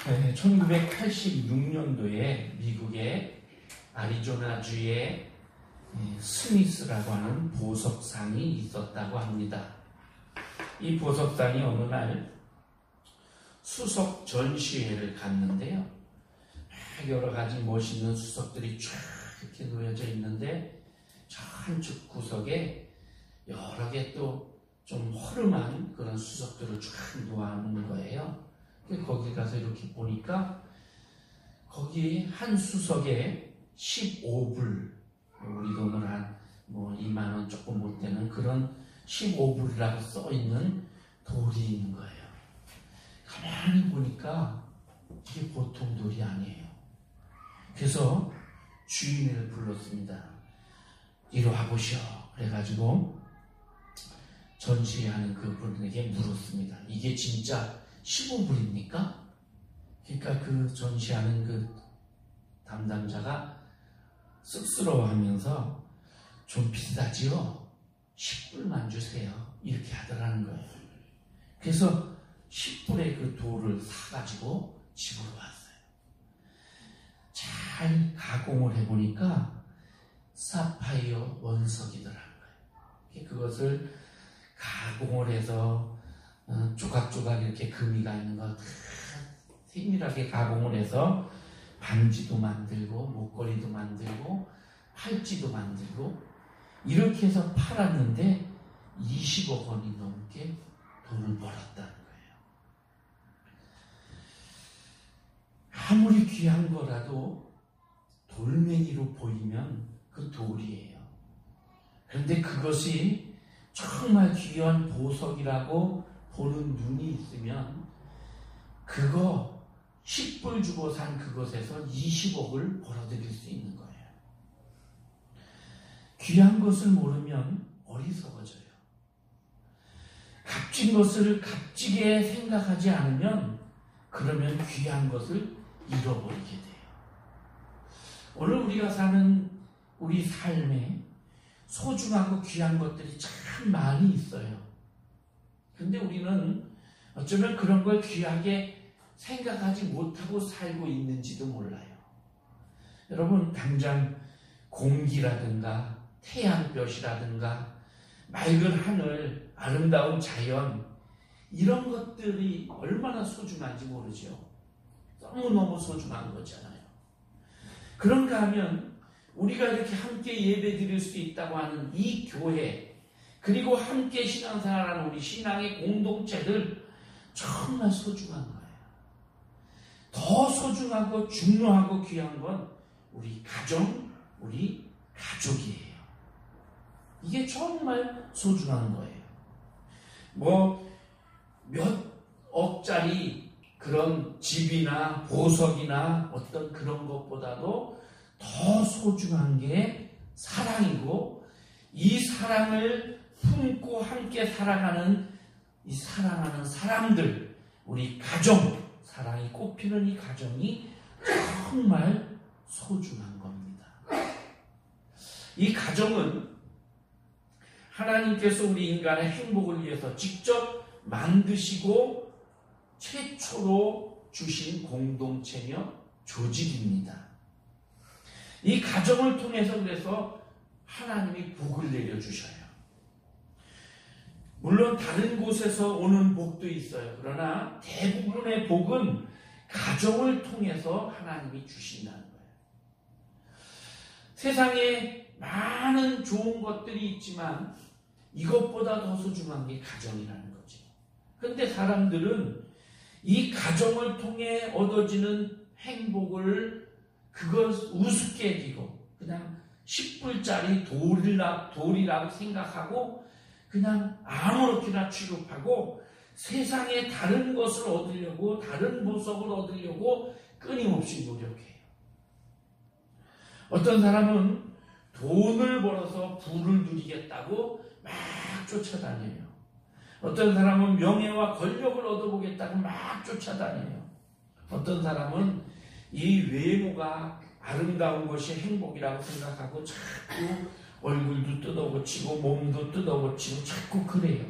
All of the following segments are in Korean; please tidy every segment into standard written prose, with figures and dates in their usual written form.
1986년도에 미국의 애리조나주에 스미스라고 하는 보석상이 있었다고 합니다. 이 보석상이 어느 날 수석 전시회를 갔는데요. 여러 가지 멋있는 수석들이 쫙 이렇게 놓여져 있는데 저 한쪽 구석에 여러 개 또 좀 허름한 그런 수석들을 쫙 놓아놓은 거예요. 거기 가서 이렇게 보니까 거기 한 수석에 15불, 우리 돈으로 한 2만 원 조금 못 되는 그런 15불이라고 써 있는 돌이 있는 거예요. 가만히 보니까 이게 보통 돌이 아니에요. 그래서 주인을 불렀습니다. 이리 와보시오. 그래가지고 전시하는 그 분에게 물었습니다. 이게 진짜 15불입니까? 그러니까 그 전시하는 그 담당자가 쑥스러워하면서 좀 비싸지요? 10불만 주세요. 이렇게 하더라는 거예요. 그래서 10불의 그 돌을 사가지고 집으로 왔어요. 잘 가공을 해보니까 사파이어 원석이더라는 거예요. 그것을 가공을 해서 조각조각 이렇게 금이가 있는 거 세밀하게 가공을 해서 반지도 만들고 목걸이도 만들고 팔찌도 만들고 이렇게 해서 팔았는데 20억 원이 넘게 돈을 벌었다는 거예요. 아무리 귀한 거라도 돌멩이로 보이면 그 돌이에요. 그런데 그것이 정말 귀한 보석이라고 보는 눈이 있으면 그거 10불 주고 산 그것에서 20억을 벌어들일 수 있는 거예요. 귀한 것을 모르면 어리석어져요. 값진 것을 값지게 생각하지 않으면 그러면 귀한 것을 잃어버리게 돼요. 오늘 우리가 사는 우리 삶에 소중하고 귀한 것들이 참 많이 있어요. 근데 우리는 어쩌면 그런 걸 귀하게 생각하지 못하고 살고 있는지도 몰라요. 여러분, 당장 공기라든가 태양볕이라든가 맑은 하늘, 아름다운 자연 이런 것들이 얼마나 소중한지 모르죠. 너무너무 소중한 거잖아요. 그런가 하면 우리가 이렇게 함께 예배 드릴 수 있다고 하는 이 교회, 그리고 함께 신앙생활하는 우리 신앙의 공동체들 정말 소중한 거예요. 더 소중하고 중요하고 귀한 건 우리 가정, 우리 가족이에요. 이게 정말 소중한 거예요. 몇 억짜리 그런 집이나 보석이나 어떤 그런 것보다도 더 소중한 게 사랑이고, 이 사랑을 품고 함께 살아가는 이 사랑하는 사람들, 우리 가정, 사랑이 꽃피는 이 가정이 정말 소중한 겁니다. 이 가정은 하나님께서 우리 인간의 행복을 위해서 직접 만드시고 최초로 주신 공동체며 조직입니다. 이 가정을 통해서 그래서 하나님이 복을 내려주셔요. 물론 다른 곳에서 오는 복도 있어요. 그러나 대부분의 복은 가정을 통해서 하나님이 주신다는 거예요. 세상에 많은 좋은 것들이 있지만 이것보다 더 소중한 게 가정이라는 거죠. 그런데 사람들은 이 가정을 통해 얻어지는 행복을 그걸 우습게 여기고 그냥 10불짜리 돌이라고 생각하고 그냥 아무렇게나 취급하고 세상에 다른 것을 얻으려고, 다른 보석을 얻으려고 끊임없이 노력해요. 어떤 사람은 돈을 벌어서 부를 누리겠다고 막 쫓아다녀요. 어떤 사람은 명예와 권력을 얻어보겠다고 막 쫓아다녀요. 어떤 사람은 이 외모가 아름다운 것이 행복이라고 생각하고 자꾸 얼굴도 뜯어고치고 몸도 뜯어고치고 자꾸 그래요.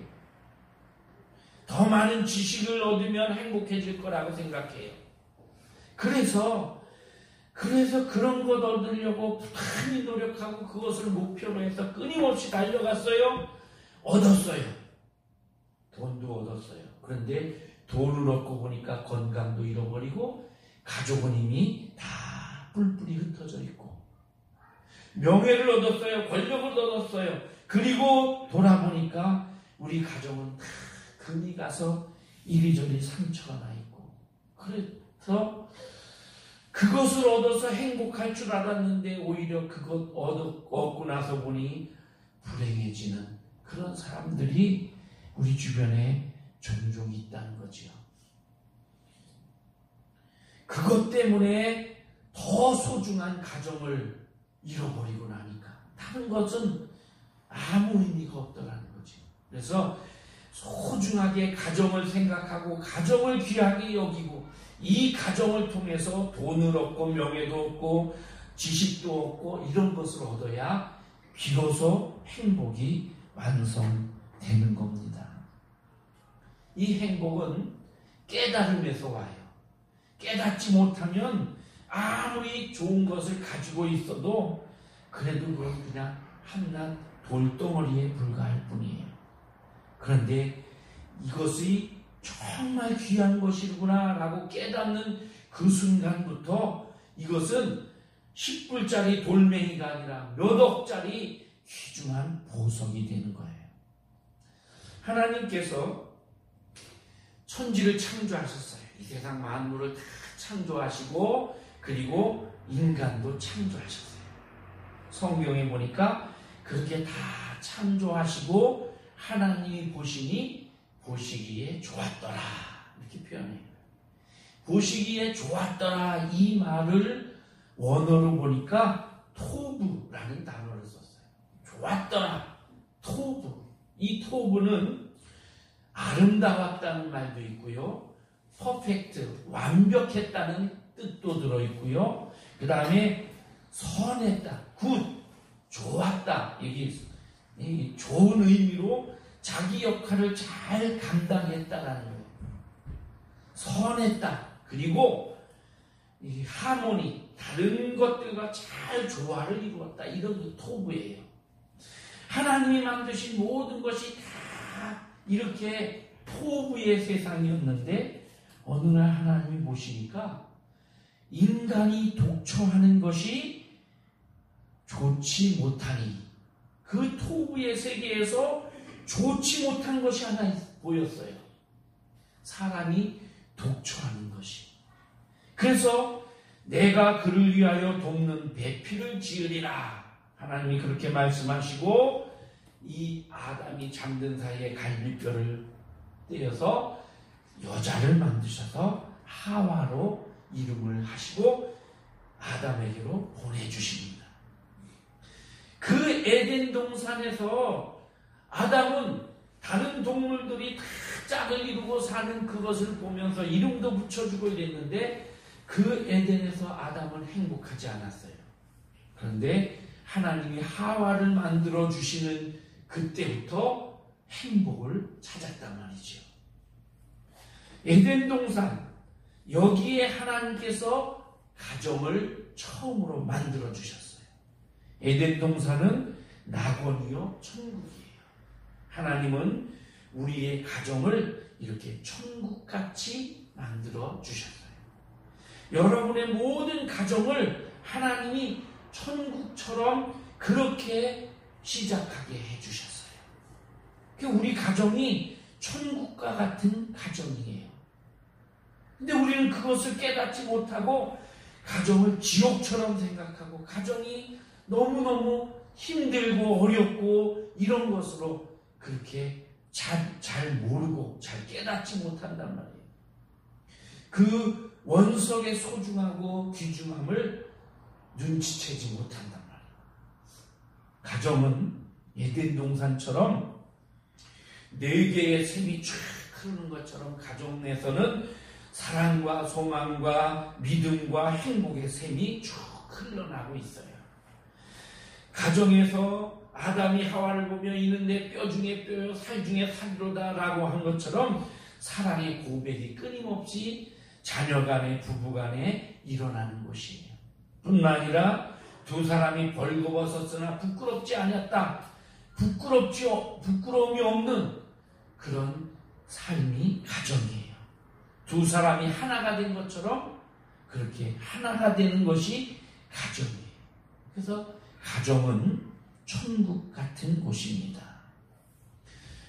더 많은 지식을 얻으면 행복해질 거라고 생각해요. 그래서 그런 것 얻으려고 부단히 노력하고 그것을 목표로 해서 끊임없이 달려갔어요. 얻었어요. 돈도 얻었어요. 그런데 돈을 얻고 보니까 건강도 잃어버리고 가족은 이미 다 뿔뿔이 흩어져 있고, 명예를 얻었어요. 권력을 얻었어요. 그리고 돌아보니까 우리 가정은 다 금이 가서 이리저리 상처가 나 있고, 그래서 그것을 얻어서 행복할 줄 알았는데 오히려 그것 얻고 나서 보니 불행해지는 그런 사람들이 우리 주변에 종종 있다는 거지요. 그것 때문에 더 소중한 가정을 잃어버리고 나니까 다른 것은 아무 의미가 없더라는 거지. 그래서 소중하게 가정을 생각하고 가정을 귀하게 여기고 이 가정을 통해서 돈을 얻고 명예도 얻고 지식도 얻고 이런 것을 얻어야 비로소 행복이 완성되는 겁니다. 이 행복은 깨달음에서 와요. 깨닫지 못하면 아무리 좋은 것을 가지고 있어도 그래도 그건 그냥 한낱 돌덩어리에 불과할 뿐이에요. 그런데 이것이 정말 귀한 것이구나 라고 깨닫는 그 순간부터 이것은 10불짜리 돌멩이가 아니라 몇 억짜리 귀중한 보석이 되는 거예요. 하나님께서 천지를 창조하셨어요. 이 세상 만물을 다 창조하시고 그리고 인간도 창조하셨어요. 성경에 보니까 그렇게 다 창조하시고 하나님이 보시기에 좋았더라 이렇게 표현해요. 보시기에 좋았더라 이 말을 원어로 보니까 토부라는 단어를 썼어요. 좋았더라, 토부. 이 토부는 아름다웠다는 말도 있고요, 퍼펙트, 완벽했다는 뜻도 들어있고요, 그 다음에 선했다, 굿, 좋았다, 이게 좋은 의미로 자기 역할을 잘 감당했다라는 거예요. 선했다, 그리고 이 하모니, 다른 것들과 잘 조화를 이루었다, 이런 게 토부예요. 하나님이 만드신 모든 것이 다 이렇게 토부의 세상이었는데 어느 날 하나님이 보시니까 인간이 독초하는 것이 좋지 못하니, 그 토부의 세계에서 좋지 못한 것이 하나 보였어요. 사람이 독초하는 것이. 그래서 내가 그를 위하여 돕는 배필을 지으리라. 하나님이 그렇게 말씀하시고 이 아담이 잠든 사이에 갈비뼈를 떼어서 여자를 만드셔서 하와로 이름을 하시고 아담에게로 보내주십니다. 그 에덴 동산에서 아담은 다른 동물들이 다 짝을 이루고 사는 그것을 보면서 이름도 붙여주고 이랬는데 그 에덴에서 아담은 행복하지 않았어요. 그런데 하나님이 하와를 만들어 주시는 그때부터 행복을 찾았단 말이죠. 에덴 동산, 여기에 하나님께서 가정을 처음으로 만들어 주셨어요. 에덴 동산은 낙원이요 천국이에요. 하나님은 우리의 가정을 이렇게 천국같이 만들어 주셨어요. 여러분의 모든 가정을 하나님이 천국처럼 그렇게 시작하게 해주셨어요. 우리 가정이 천국과 같은 가정이에요. 근데 우리는 그것을 깨닫지 못하고 가정을 지옥처럼 생각하고 가정이 너무너무 힘들고 어렵고 이런 것으로 그렇게 잘 모르고 잘 깨닫지 못한단 말이에요. 그 원석의 소중하고 귀중함을 눈치채지 못한단 말이에요. 가정은 에덴 동산처럼 4개의 샘이 쫙 흐르는 것처럼 가정 내에서는 사랑과 소망과 믿음과 행복의 샘이 쭉 흘러나고 있어요. 가정에서 아담이 하와를 보며 이는 내 뼈 중에 뼈요 살 중에 살이로다 라고 한 것처럼 사랑의 고백이 끊임없이 자녀 간에, 부부 간에 일어나는 것이에요. 뿐만 아니라 두 사람이 벌거벗었으나 부끄럽지 아니었다. 부끄러움이 없는 그런 삶이 가정이에요. 두 사람이 하나가 된 것처럼 그렇게 하나가 되는 것이 가정이에요. 그래서 가정은 천국 같은 곳입니다.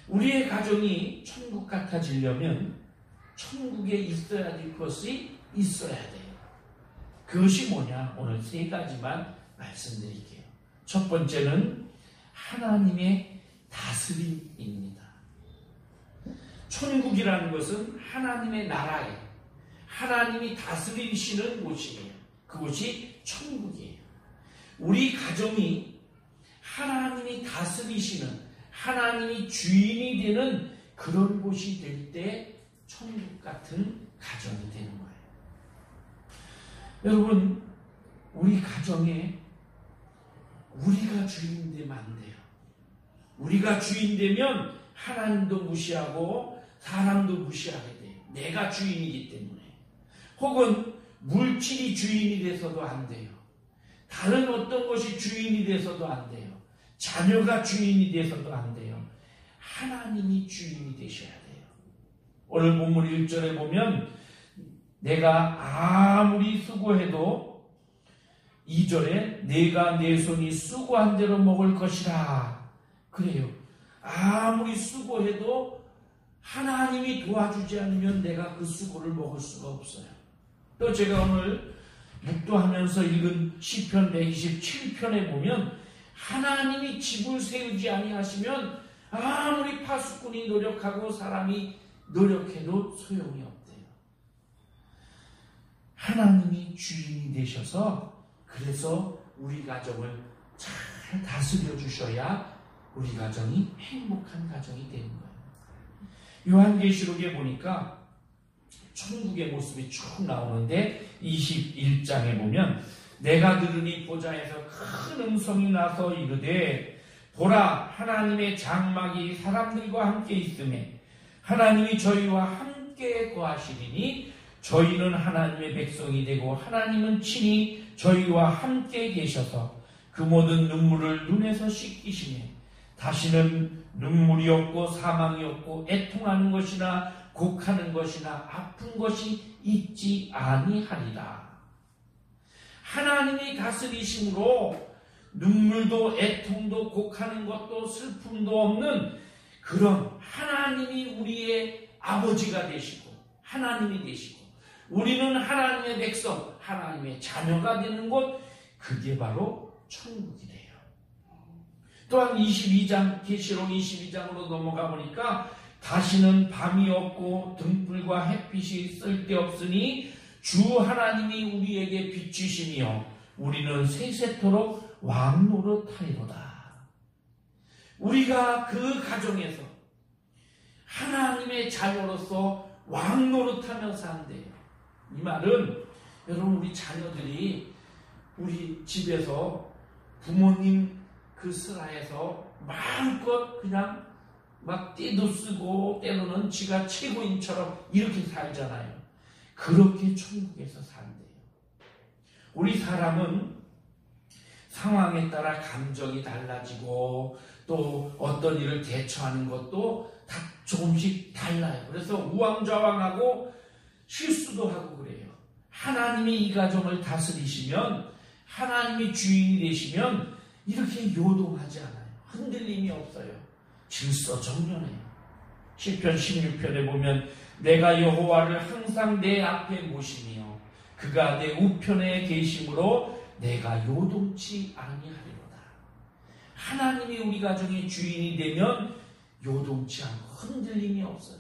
우리의 가정이 천국 같아지려면 천국에 있어야 될 것이 있어야 돼요. 그것이 뭐냐? 오늘 세 가지만 말씀드릴게요. 첫 번째는 하나님의 다스림입니다. 천국이라는 것은 하나님의 나라예요. 하나님이 다스리시는 곳이에요. 그곳이 천국이에요. 우리 가정이 하나님이 다스리시는, 하나님이 주인이 되는 그런 곳이 될 때 천국 같은 가정이 되는 거예요. 여러분, 우리 가정에 우리가 주인 되면 안 돼요. 우리가 주인 되면 하나님도 무시하고 사람도 무시하게 돼요. 내가 주인이기 때문에. 혹은 물질이 주인이 돼서도 안 돼요. 다른 어떤 것이 주인이 돼서도 안 돼요. 자녀가 주인이 돼서도 안 돼요. 하나님이 주인이 되셔야 돼요. 오늘 본문 1절에 보면 내가 아무리 수고해도 2절에 내가 내 손이 수고한 대로 먹을 것이라. 그래요. 아무리 수고해도 하나님이 도와주지 않으면 내가 그 수고를 먹을 수가 없어요. 또 제가 오늘 묵도하면서 읽은 시편 127편에 보면 하나님이 집을 세우지 아니하시면 아무리 파수꾼이 노력하고 사람이 노력해도 소용이 없대요. 하나님이 주인이 되셔서 그래서 우리 가정을 잘 다스려 주셔야 우리 가정이 행복한 가정이 되는 거예요. 요한계시록에 보니까 천국의 모습이 쭉 나오는데 21장에 보면 내가 들으니 보좌에서 큰 음성이 나서 이르되 보라 하나님의 장막이 사람들과 함께 있으매 하나님이 저희와 함께 거하시리니 저희는 하나님의 백성이 되고 하나님은 친히 저희와 함께 계셔서 그 모든 눈물을 눈에서 씻기시네 다시는 눈물이 없고 사망이 없고 애통하는 것이나 곡하는 것이나 아픈 것이 있지 아니하리라. 하나님이 다스리심으로 눈물도 애통도 곡하는 것도 슬픔도 없는 그런 하나님이 우리의 아버지가 되시고 하나님이 되시고 우리는 하나님의 백성, 하나님의 자녀가 되는 곳, 그게 바로 천국이 돼요. 또한 22장, 계시록 22장으로 넘어가 보니까 다시는 밤이 없고 등불과 햇빛이 쓸데없으니 주 하나님이 우리에게 비추시며 우리는 세세토록 왕노릇하리로다. 우리가 그 가정에서 하나님의 자녀로서 왕노릇하며 산대요. 이 말은 여러분 우리 자녀들이 우리 집에서 부모님 그 슬하에서 마음껏 그냥 막 떼도 쓰고 때로는 지가 최고인처럼 이렇게 살잖아요. 그렇게 천국에서 산대요. 우리 사람은 상황에 따라 감정이 달라지고 또 어떤 일을 대처하는 것도 다 조금씩 달라요. 그래서 우왕좌왕하고 실수도 하고 그래요. 하나님이 이 가정을 다스리시면 하나님이 주인이 되시면 이렇게 요동하지 않아요. 흔들림이 없어요. 질서정연해요. 시편 16편에 보면 내가 여호와를 항상 내 앞에 모시며 그가 내 우편에 계심으로 내가 요동치 아니하리로다. 하나님이 우리 가정의 주인이 되면 요동치 않고 흔들림이 없어요.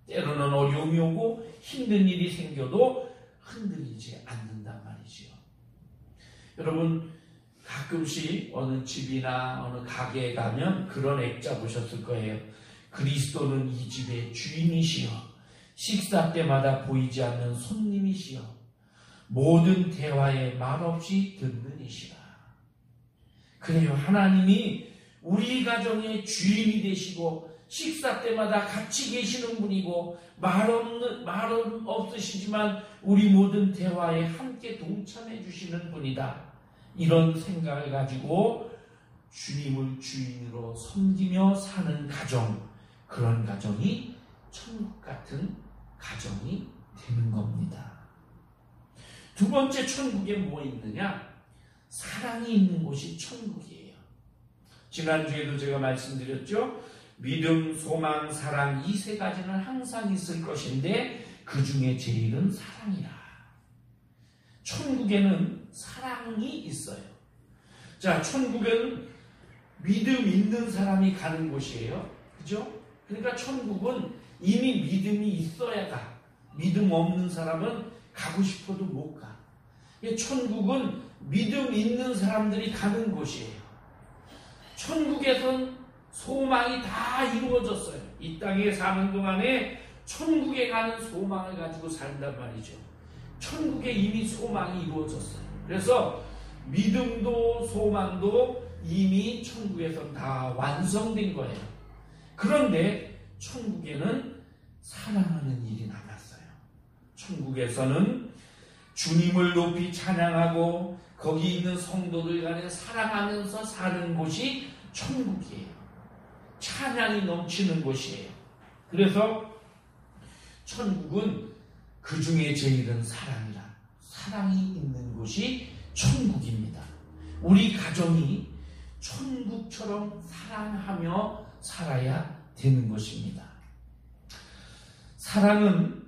때로는 어려움이 오고 힘든 일이 생겨도 흔들리지 않는단 말이지요. 여러분 가끔씩 어느 집이나 어느 가게에 가면 그런 액자 보셨을 거예요. 그리스도는 이 집의 주인이시여 식사 때마다 보이지 않는 손님이시여 모든 대화에 말없이 듣는 이시라. 그래요. 하나님이 우리 가정의 주인이 되시고 식사 때마다 같이 계시는 분이고 말 없으시지만 우리 모든 대화에 함께 동참해 주시는 분이다. 이런 생각을 가지고 주님을 주인으로 섬기며 사는 가정, 그런 가정이 천국 같은 가정이 되는 겁니다. 두 번째 천국에 뭐 있느냐? 사랑이 있는 곳이 천국이에요. 지난주에도 제가 말씀드렸죠. 믿음, 소망, 사랑 이 세 가지는 항상 있을 것인데 그 중에 제일은 사랑이라. 천국에는 사랑이 있어요. 자, 천국은 믿음 있는 사람이 가는 곳이에요. 그죠? 그러니까 천국은 이미 믿음이 있어야 가. 믿음 없는 사람은 가고 싶어도 못 가. 천국은 믿음 있는 사람들이 가는 곳이에요. 천국에선 소망이 다 이루어졌어요. 이 땅에 사는 동안에 천국에 가는 소망을 가지고 산단 말이죠. 천국에 이미 소망이 이루어졌어요. 그래서 믿음도 소망도 이미 천국에서 다 완성된 거예요. 그런데 천국에는 사랑하는 일이 남았어요. 천국에서는 주님을 높이 찬양하고 거기 있는 성도들 간에 사랑하면서 사는 곳이 천국이에요. 찬양이 넘치는 곳이에요. 그래서 천국은 그 중에 제일은 사랑이라. 사랑이 있는 곳이 천국입니다. 우리 가정이 천국처럼 사랑하며 살아야 되는 것입니다. 사랑은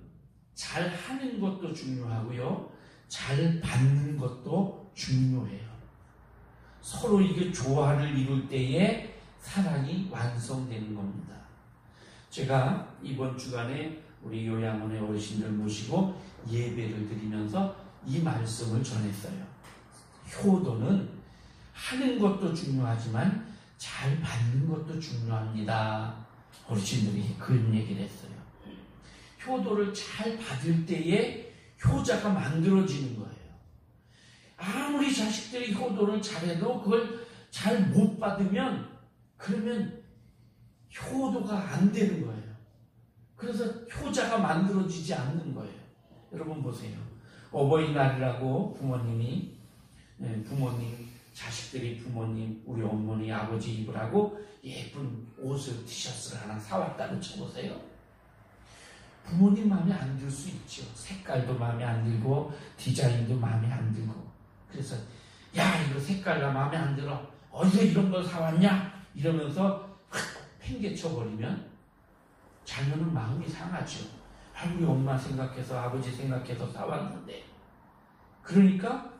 잘 하는 것도 중요하고요. 잘 받는 것도 중요해요. 서로 이게 조화를 이룰 때에 사랑이 완성되는 겁니다. 제가 이번 주간에 우리 요양원의 어르신들 모시고 예배를 드리면서 이 말씀을 전했어요. 효도는 하는 것도 중요하지만 잘 받는 것도 중요합니다. 어르신들이 그런 얘기를 했어요. 효도를 잘 받을 때에 효자가 만들어지는 거예요. 아무리 자식들이 효도를 잘해도 그걸 잘 못 받으면 그러면 효도가 안 되는 거예요. 그래서 효자가 만들어지지 않는 거예요. 여러분 보세요. 어버이날이라고 부모님, 자식들이 부모님, 우리 어머니, 아버지 입으라고 예쁜 옷을, 티셔츠를 하나 사왔다고 쳐보세요. 부모님 마음에 안 들 수 있죠. 색깔도 마음에 안 들고 디자인도 마음에 안 들고. 그래서 야, 이거 색깔가 마음에 안 들어. 어디서 이런 걸 사왔냐? 이러면서 확 팽개쳐버리면 자녀는 마음이 상하죠. 아, 우리 엄마 생각해서 아버지 생각해서 사왔는데. 그러니까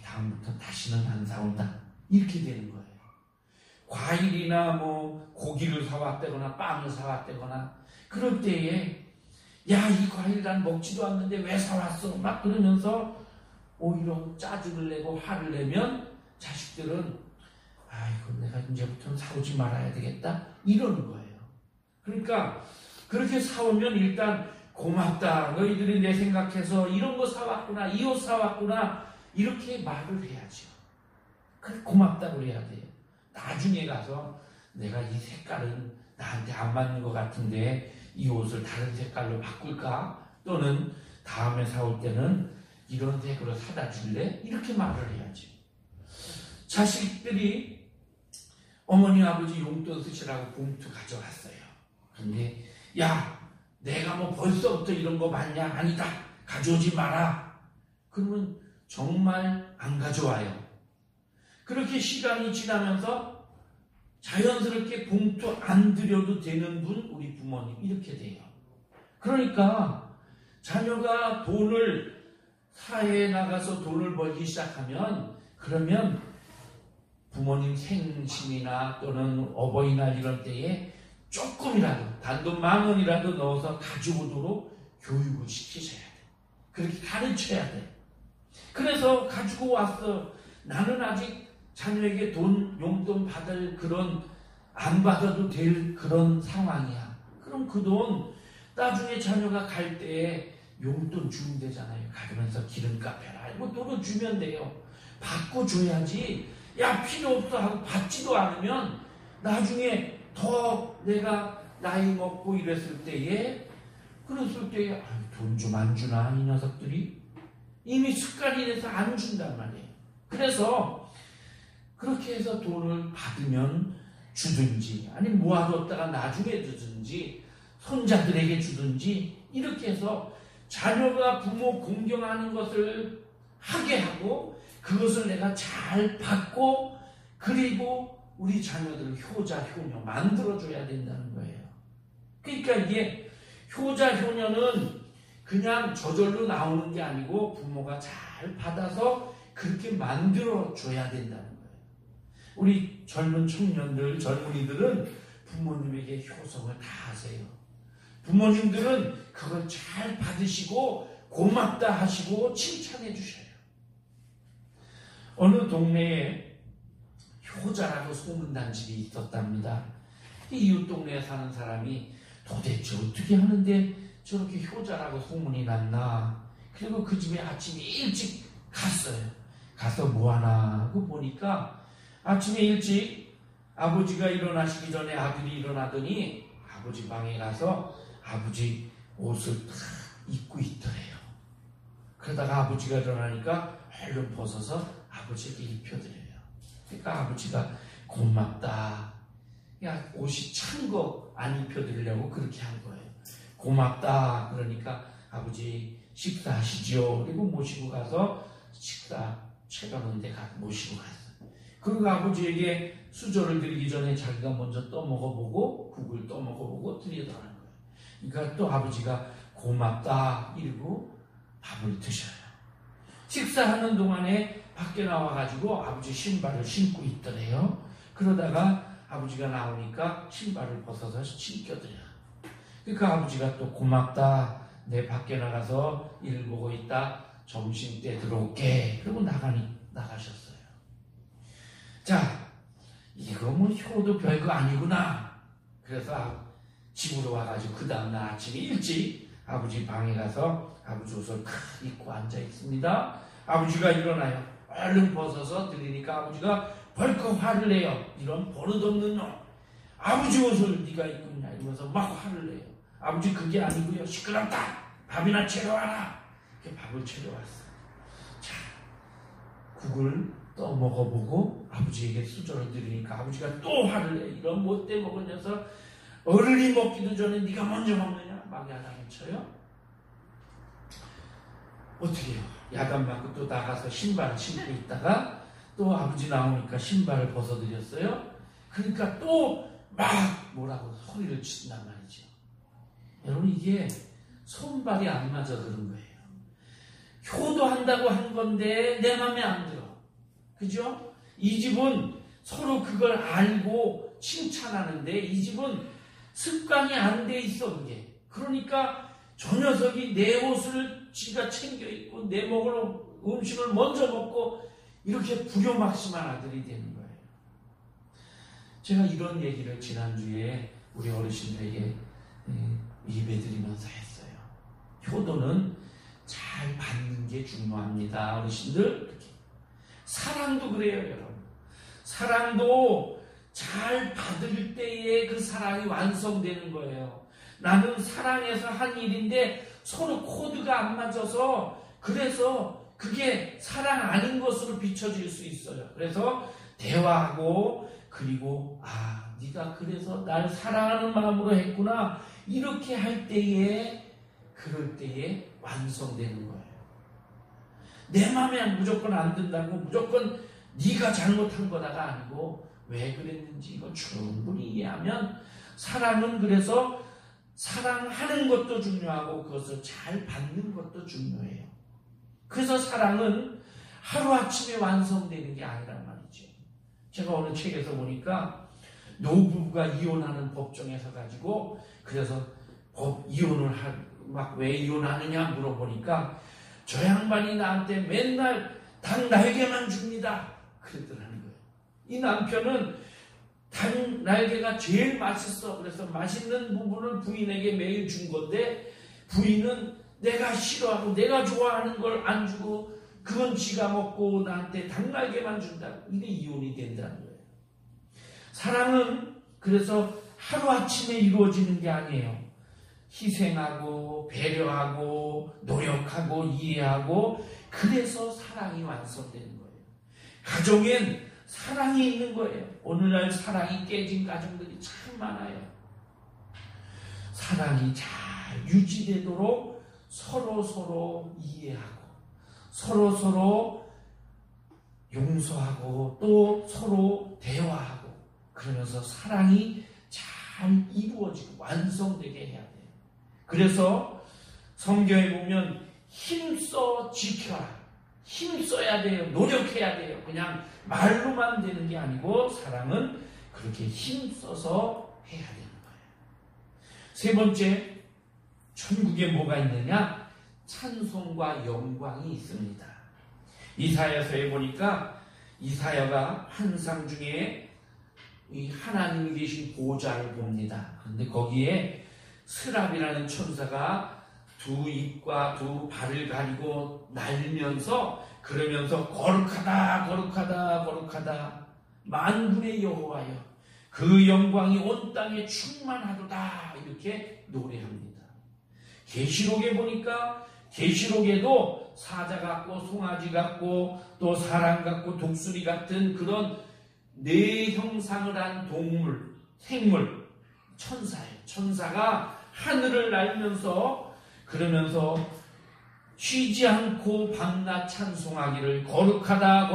다음부터 다시는 안 사온다. 이렇게 되는 거예요. 과일이나 뭐 고기를 사왔다거나 빵을 사왔다거나 그럴 때에 야, 이 과일 난 먹지도 않는데 왜 사왔어? 막 그러면서 오히려 짜증을 내고 화를 내면 자식들은 아이고 내가 이제부터는 사오지 말아야 되겠다 이러는 거예요. 그러니까 그렇게 사오면 일단 고맙다. 너희들이 내 생각해서 이런 거 사왔구나. 이 옷 사왔구나. 이렇게 말을 해야죠. 그래 고맙다고 해야 돼요. 나중에 가서 내가 이 색깔은 나한테 안 맞는 것 같은데 이 옷을 다른 색깔로 바꿀까? 또는 다음에 사올 때는 이런 색으로 사다 줄래? 이렇게 말을 해야지. 자식들이 어머니 아버지 용돈 쓰시라고 봉투 가져갔어요. 근데 야, 내가 뭐 벌써부터 이런 거 맞냐? 아니다. 가져오지 마라. 그러면 정말 안 가져와요. 그렇게 시간이 지나면서 자연스럽게 봉투 안 드려도 되는 분, 우리 부모님 이렇게 돼요. 그러니까 자녀가 돈을 사회에 나가서 돈을 벌기 시작하면 그러면 부모님 생신이나 또는 어버이날 이런 때에 조금이라도 단돈 10,000원이라도 넣어서 가져오도록 교육을 시키셔야 돼. 그렇게 가르쳐야 돼. 그래서 가지고 왔어. 나는 아직 자녀에게 용돈 받을 그런 안 받아도 될 그런 상황이야. 그럼 그 돈 나중에 자녀가 갈 때 용돈 주면 되잖아요. 가면서 기름값 해라. 이거 돈을 주면 돼요. 받고 줘야지. 야 필요 없어 하고 받지도 않으면 나중에 더 내가 나이 먹고 이랬을 때에 돈 좀 안 주나 이 녀석들이? 이미 습관이 돼서 안 준단 말이에요. 그래서 그렇게 해서 돈을 받으면 주든지 아니 모아뒀다가 나중에 주든지 손자들에게 주든지 이렇게 해서 자녀가 부모 공경하는 것을 하게 하고 그것을 내가 잘 받고 그리고 우리 자녀들을 효자, 효녀 만들어줘야 된다는 거예요. 그러니까 이게 효자, 효녀는 그냥 저절로 나오는 게 아니고 부모가 잘 받아서 그렇게 만들어줘야 된다는 거예요. 우리 젊은 청년들, 젊은이들은 부모님에게 효성을 다 하세요. 부모님들은 그걸 잘 받으시고 고맙다 하시고 칭찬해 주셔요. 어느 동네에 효자라고 소문난 집이 있었답니다. 이웃 동네에 사는 사람이 도대체 어떻게 하는데 저렇게 효자라고 소문이 났나. 그리고 그 집에 아침에 일찍 갔어요. 가서 뭐하나 하고 보니까 아침에 일찍 아버지가 일어나시기 전에 아들이 일어나더니 아버지 방에 가서 아버지 옷을 탁 입고 있더래요. 그러다가 아버지가 일어나니까 얼른 벗어서 아버지에게 입혀드려요. 그러니까 아버지가 고맙다. 야, 옷이 찬 거 안 입혀드리려고 그렇게 한 거예요. 고맙다. 그러니까 아버지 식사하시죠. 그리고 모시고 가서 식사 채가는 데 모시고 갔어요. 그리고 아버지에게 수저를 드리기 전에 자기가 먼저 떠먹어보고 국을 떠먹어보고 드리더라는 거예요. 그러니까 또 아버지가 고맙다 이러고 밥을 드셔요. 식사하는 동안에 밖에 나와가지고 아버지 신발을 신고 있더래요. 그러다가 아버지가 나오니까 신발을 벗어서 신겨드려요. 그러니까 아버지가 또 고맙다. 내 밖에 나가서 일 보고 있다. 점심때 들어올게. 그러고 나가셨어요. 자, 이거 뭐 효도 별거 아니구나. 그래서 집으로 와가지고 그 다음날 아침에 일찍 아버지 방에 가서 아버지 옷을 탁 입고 앉아 있습니다. 아버지가 일어나요. 얼른 벗어서 드리니까 아버지가 벌컥 화를 내요. 이런 버릇없는 놈. 아버지 옷을 네가 입고 있냐 이러면서 막 화를 내요. 아버지 그게 아니고요. 시끄럽다. 밥이나 채려와라. 이렇게 밥을 채려왔어요. 자, 국을 또 먹어보고 아버지에게 수저를 드리니까 아버지가 또 화를 내요. 이런 못돼 먹은 녀석. 어른이 먹기도 전에 네가 먼저 먹느냐? 막 야단을 쳐요. 어떻게 해요? 야단 맞고 또 나가서 신발을 신고 있다가 또 아버지 나오니까 신발을 벗어드렸어요. 그러니까 또 막 뭐라고 소리를 치신단 말이죠. 여러분 이게 손발이 안 맞아 그런 거예요. 효도한다고 한 건데 내 맘에 안 들어. 그죠? 이 집은 서로 그걸 알고 칭찬하는데 이 집은 습관이 안 돼 있어 그게. 그러니까 저 녀석이 내 옷을 지가 챙겨 입고 내 먹을 음식을 먼저 먹고 이렇게 불효막심한 아들이 되는 거예요. 제가 이런 얘기를 지난주에 우리 어르신들에게 예배드리면서 했어요. 효도는 잘 받는 게 중요합니다. 어르신들 이렇게. 사랑도 그래요 여러분. 사랑도 잘 받을 때에 그 사랑이 완성되는 거예요. 나는 사랑해서 한 일인데 서로 코드가 안 맞아서 그래서 그게 사랑 아닌 것으로 비춰질 수 있어요. 그래서 대화하고 그리고 네가 그래서 날 사랑하는 마음으로 했구나 이렇게 할 때에 그럴 때에 완성되는 거예요. 내 마음에 무조건 안 든다고 무조건 네가 잘못한 거다가 아니고 왜 그랬는지 이거 충분히 이해하면 사랑은 그래서 사랑하는 것도 중요하고 그것을 잘 받는 것도 중요해요. 그래서 사랑은 하루아침에 완성되는 게 아니란 말이죠. 제가 어느 책에서 보니까 노부부가 이혼하는 법정에서 가지고 그래서 이혼을 막 왜 이혼하느냐 물어보니까 저 양반이 나한테 맨날 닭 날개만 줍니다. 그랬더라는 거예요. 이 남편은 닭 날개가 제일 맛있어. 그래서 맛있는 부분을 부인에게 매일 준 건데 부인은 내가 싫어하고 내가 좋아하는 걸 안 주고 그건 지가 먹고 나한테 닭 날개만 준다. 이게 이혼이 된다는 거예요. 사랑은 그래서 하루아침에 이루어지는 게 아니에요. 희생하고 배려하고 노력하고 이해하고 그래서 사랑이 완성되는 거예요. 가정엔 사랑이 있는 거예요. 오늘날 사랑이 깨진 가정들이 참 많아요. 사랑이 잘 유지되도록 서로 이해하고 서로 용서하고 또 서로 대화하고 그러면서 사랑이 잘 이루어지고 완성되게 해야 돼요. 그래서 성경에 보면 힘써 지켜라. 힘써야 돼요. 노력해야 돼요. 그냥 말로만 되는 게 아니고 사랑은 그렇게 힘써서 해야 되는 거예요. 세 번째, 천국에 뭐가 있느냐? 찬송과 영광이 있습니다. 이사야서에 보니까 이사야가 환상 중에 이 하나님이 계신 보좌를 봅니다. 그런데 거기에 스랍이라는 천사가 두 입과 두 발을 가리고 날면서 그러면서 거룩하다 만군의 여호와여 그 영광이 온 땅에 충만하도다 이렇게 노래합니다. 계시록에 보니까 계시록에도 사자 같고 송아지 같고 또 사람 같고 독수리 같은 그런 네 형상을 한 동물, 생물, 천사예요. 천사가 하늘을 날면서 그러면서 쉬지 않고 밤낮 찬송하기를 거룩하다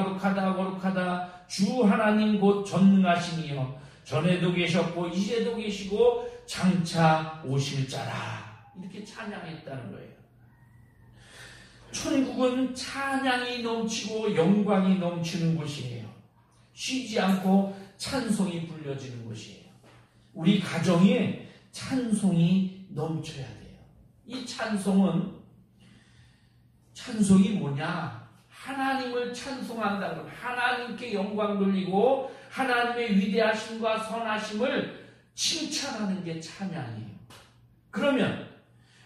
주 하나님 곧 전능하시니여 전에도 계셨고 이제도 계시고 장차 오실 자라 이렇게 찬양했다는 거예요. 천국은 찬양이 넘치고 영광이 넘치는 곳이에요. 쉬지 않고 찬송이 불려지는 곳이에요. 우리 가정에 찬송이 넘쳐야 돼요. 이 찬송이 뭐냐? 하나님을 찬송한다 그러면 하나님께 영광 돌리고 하나님의 위대하심과 선하심을 칭찬하는 게 찬양이에요. 그러면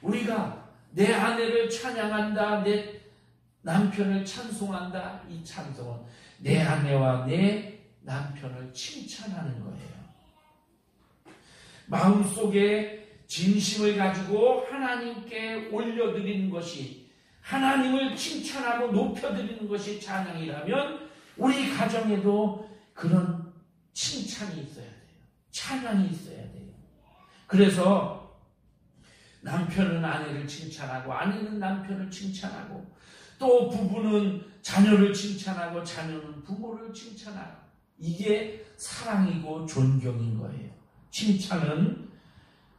우리가 내 아내를 찬양한다, 내 남편을 찬송한다, 이 찬송은 내 아내와 내 남편을 칭찬하는 거예요. 마음속에 진심을 가지고 하나님께 올려드리는 것이 하나님을 칭찬하고 높여드리는 것이 찬양이라면 우리 가정에도 그런 칭찬이 있어야 돼요. 찬양이 있어야 돼요. 그래서 남편은 아내를 칭찬하고 아내는 남편을 칭찬하고 또 부부는 자녀를 칭찬하고 자녀는 부모를 칭찬하고 이게 사랑이고 존경인 거예요. 칭찬은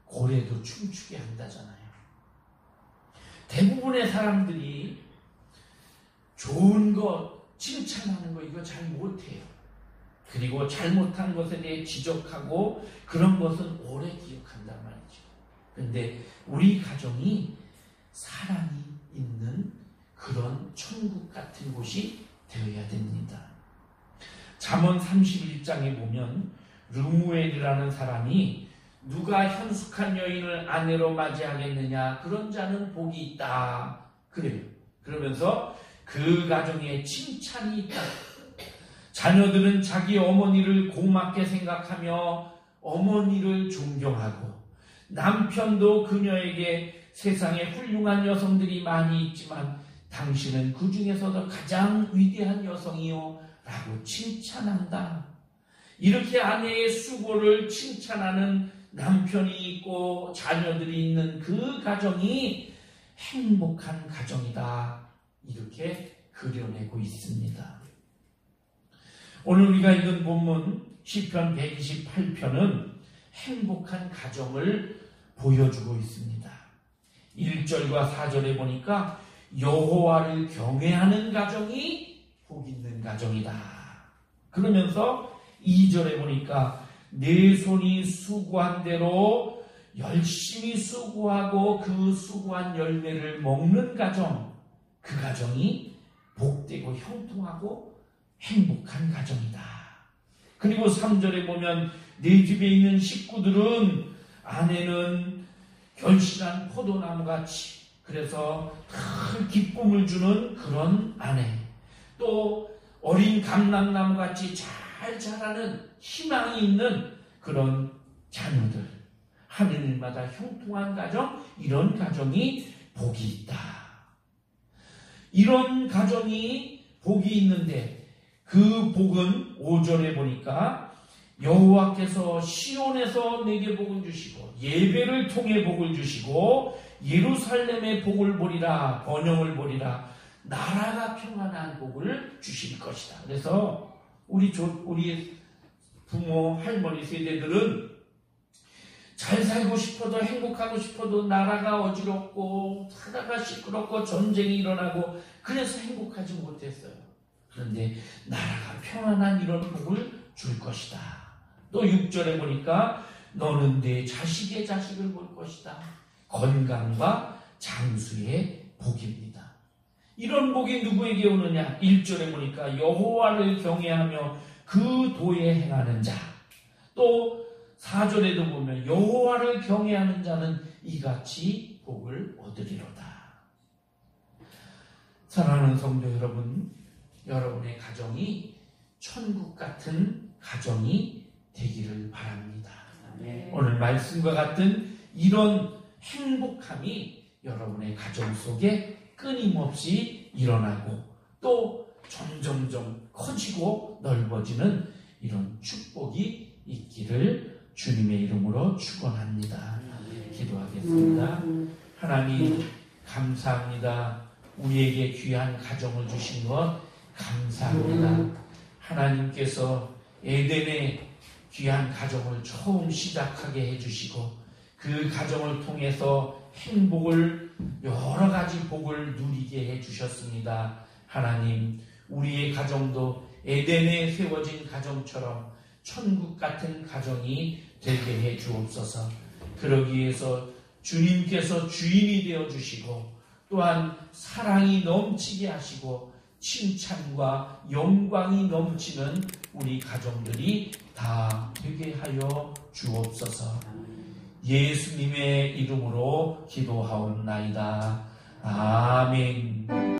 고래도 춤추게 한다잖아요. 대부분의 사람들이 좋은 것, 칭찬하는 거 이거 잘 못해요. 그리고 잘못한 것에 대해 지적하고 그런 것은 오래 기억한단 말이죠. 그런데 우리 가정이 사랑이 있는 그런 천국 같은 곳이 되어야 됩니다. 잠언 31장에 보면 르무엘이라는 사람이 누가 현숙한 여인을 아내로 맞이하겠느냐 그런 자는 복이 있다 그래요. 그러면서 그 가정에 칭찬이 있다. 자녀들은 자기 어머니를 고맙게 생각하며 어머니를 존경하고 남편도 그녀에게 세상에 훌륭한 여성들이 많이 있지만 당신은 그 중에서도 가장 위대한 여성이요 라고 칭찬한다. 이렇게 아내의 수고를 칭찬하는 남편이 있고 자녀들이 있는 그 가정이 행복한 가정이다. 이렇게 그려내고 있습니다. 오늘 우리가 읽은 본문 시편 128편은 행복한 가정을 보여주고 있습니다. 1절과 4절에 보니까 여호와를 경외하는 가정이 복 있는 가정이다. 그러면서 2절에 보니까 내 손이 수고한 대로 열심히 수고하고 그 수고한 열매를 먹는 가정, 그 가정이 복되고 형통하고 행복한 가정이다. 그리고 3절에 보면 내 집에 있는 식구들은 아내는 결실한 포도나무같이 그래서 큰 기쁨을 주는 그런 아내, 또 어린 감람나무같이 잘 자라는 희망이 있는 그런 자녀들, 하느님마다 형통한 가정, 이런 가정이 복이 있다. 이런 가정이 복이 있는데 그 복은 5절에 보니까 여호와께서 시온에서 내게 복을 주시고 예배를 통해 복을 주시고 예루살렘의 복을 보리라, 번영을 보리라, 나라가 평안한 복을 주실 것이다. 그래서 우리 부모, 할머니 세대들은 잘 살고 싶어도, 행복하고 싶어도 나라가 어지럽고 살아가 시끄럽고 전쟁이 일어나고 그래서 행복하지 못했어요. 그런데 나라가 평안한 이런 복을 줄 것이다. 또 6절에 보니까 너는 내 자식의 자식을 볼 것이다. 건강과 장수의 복입니다. 이런 복이 누구에게 오느냐? 1절에 보니까 여호와를 경외하며 그 도에 행하는 자. 또 4절에도 보면 여호와를 경외하는 자는 이같이 복을 얻으리로다. 사랑하는 성도 여러분, 여러분의 가정이 천국 같은 가정이 되기를 바랍니다. 네. 오늘 말씀과 같은 이런 행복함이 여러분의 가정 속에 끊임없이 일어나고 또 점점점 커지고 넓어지는 이런 축복이 있기를 주님의 이름으로 축원합니다. 기도하겠습니다. 하나님 감사합니다. 우리에게 귀한 가정을 주신 것 감사합니다. 하나님께서 에덴의 귀한 가정을 처음 시작하게 해주시고 그 가정을 통해서 행복을, 여러 가지 복을 누리게 해주셨습니다. 하나님, 우리의 가정도 에덴에 세워진 가정처럼 천국 같은 가정이 되게 해 주옵소서. 그러기 위해서 주님께서 주인이 되어 주시고 또한 사랑이 넘치게 하시고 칭찬과 영광이 넘치는 우리 가정들이 다 되게 하여 주옵소서. 예수님의 이름으로 기도하옵나이다. 아멘.